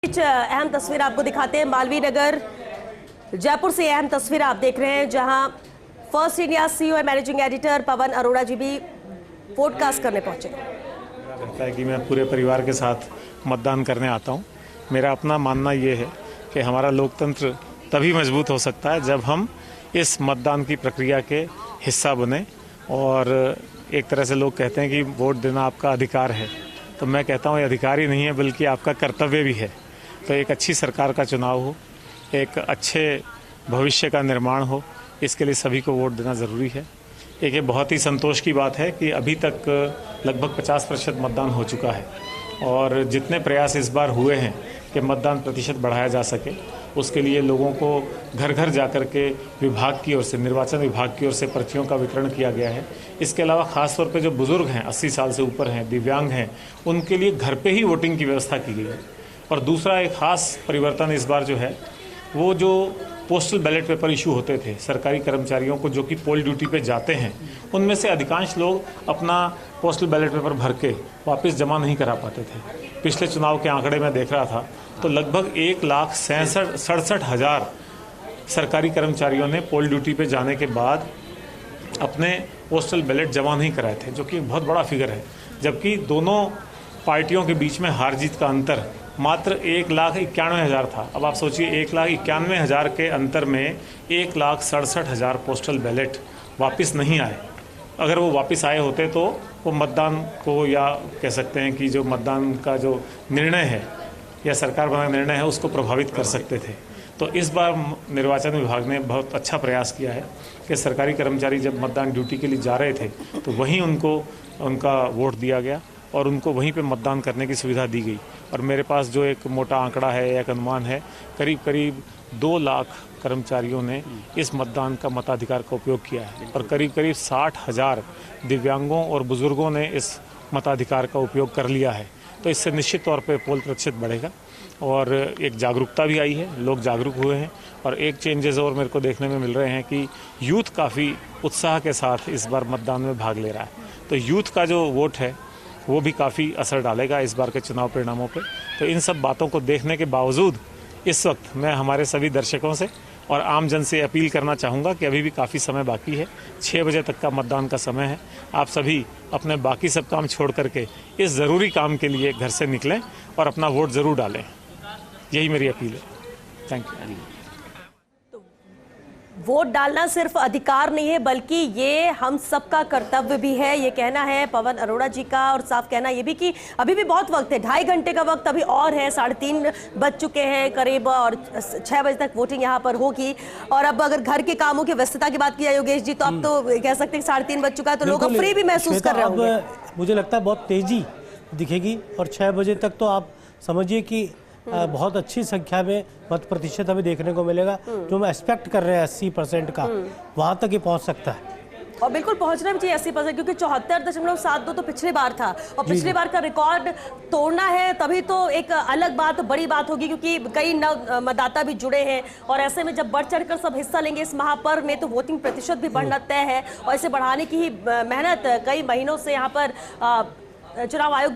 अहम तस्वीर आपको दिखाते हैं। मालवीय नगर जयपुर से अहम तस्वीर आप देख रहे हैं, जहां first India CEO managing editor Pawan Arora ji भी पॉडकास्ट करने पहुंचे। लगता है कि मैं पूरे परिवार के साथ मतदान करने आता हूं। मेरा अपना मानना ये है कि हमारा लोकतंत्र तभी मजबूत हो सकता है जब हम इस मतदान की प्रक्रिया के हिस्सा बने। और एक तरह से लोग कहते हैं कि वोट देना आपका अधिकार है, तो मैं कहता हूँ ये अधिकार ही नहीं है बल्कि आपका कर्तव्य भी है। तो एक अच्छी सरकार का चुनाव हो, एक अच्छे भविष्य का निर्माण हो, इसके लिए सभी को वोट देना ज़रूरी है। एक ये बहुत ही संतोष की बात है कि अभी तक लगभग 50% मतदान हो चुका है और जितने प्रयास इस बार हुए हैं कि मतदान प्रतिशत बढ़ाया जा सके, उसके लिए लोगों को घर घर जाकर के विभाग की ओर से, निर्वाचन विभाग की ओर से पर्चियों का वितरण किया गया है। इसके अलावा ख़ास तौर पे जो बुज़ुर्ग हैं, 80 साल से ऊपर हैं, दिव्यांग हैं, उनके लिए घर पे ही वोटिंग की व्यवस्था की गई है। और दूसरा एक ख़ास परिवर्तन इस बार जो है, वो जो पोस्टल बैलेट पेपर इशू होते थे सरकारी कर्मचारियों को जो कि पोल ड्यूटी पे जाते हैं, उनमें से अधिकांश लोग अपना पोस्टल बैलेट पेपर भर के वापस जमा नहीं करा पाते थे। पिछले चुनाव के आंकड़े में देख रहा था तो लगभग 1,67,000 सरकारी कर्मचारियों ने पोल ड्यूटी पे जाने के बाद अपने पोस्टल बैलेट जमा नहीं कराए थे, जो कि बहुत बड़ा फिगर है। जबकि दोनों पार्टियों के बीच में हार जीत का अंतर मात्र 1,91,000 था। अब आप सोचिए 1,91,000 के अंतर में 1,67,000 पोस्टल बैलेट वापस नहीं आए। अगर वो वापस आए होते तो वो मतदान को, या कह सकते हैं कि जो मतदान का जो निर्णय है या सरकार बना निर्णय है, उसको प्रभावित कर सकते थे। तो इस बार निर्वाचन विभाग ने बहुत अच्छा प्रयास किया है कि सरकारी कर्मचारी जब मतदान ड्यूटी के लिए जा रहे थे तो वहीं उनको उनका वोट दिया गया और उनको वहीं पे मतदान करने की सुविधा दी गई। और मेरे पास जो एक मोटा आंकड़ा है, एक अनुमान है, करीब करीब 2 लाख कर्मचारियों ने इस मतदान का मताधिकार का उपयोग किया है और करीब करीब 60,000 दिव्यांगों और बुजुर्गों ने इस मताधिकार का उपयोग कर लिया है। तो इससे निश्चित तौर पे पोल प्रतिशत बढ़ेगा और एक जागरूकता भी आई है, लोग जागरूक हुए हैं। और एक चेंजेस और मेरे को देखने में मिल रहे हैं कि यूथ काफ़ी उत्साह के साथ इस बार मतदान में भाग ले रहा है। तो यूथ का जो वोट है वो भी काफ़ी असर डालेगा इस बार के चुनाव परिणामों पे। तो इन सब बातों को देखने के बावजूद इस वक्त मैं हमारे सभी दर्शकों से और आम जन से अपील करना चाहूँगा कि अभी भी काफ़ी समय बाकी है। 6 बजे तक का मतदान का समय है। आप सभी अपने बाकी सब काम छोड़ करके इस ज़रूरी काम के लिए घर से निकलें और अपना वोट ज़रूर डालें। यही मेरी अपील है। Thank you. वोट डालना सिर्फ अधिकार नहीं है बल्कि ये हम सबका कर्तव्य भी है, ये कहना है पवन अरोड़ा जी का। और साफ कहना ये भी कि अभी भी बहुत वक्त है, 2.5 घंटे का वक्त अभी और है। 3:30 बज चुके हैं करीब और 6 बजे तक वोटिंग यहाँ पर होगी। और अब अगर घर के कामों की व्यस्तता की बात की जाए योगेश जी, तो अब तो कह सकते हैं 3:30 बज चुका है, तो लोग अब फ्री भी महसूस कर रहे होंगे। मुझे लगता है बहुत तेजी दिखेगी और 6 बजे तक तो आप समझिए कि बहुत अच्छी संख्या में मत प्रतिशत हमें देखने को मिलेगा। जो हम एक्सपेक्ट कर रहे हैं 80% का, वहां तक ये पहुंच सकता है। और बिल्कुल पहुंचना भी चाहिए 80%, क्योंकि 74.72 तो पिछले बार था और पिछले बार का रिकॉर्ड तोड़ना है तभी तो एक अलग बात, बड़ी बात होगी, क्योंकि कई नव मतदाता भी जुड़े हैं। और ऐसे में जब बढ़ चढ़कर सब हिस्सा लेंगे इस महापर्व में, तो वोटिंग प्रतिशत भी बढ़ना तय है। और इसे बढ़ाने की ही मेहनत कई महीनों से यहाँ पर चुनाव आयोग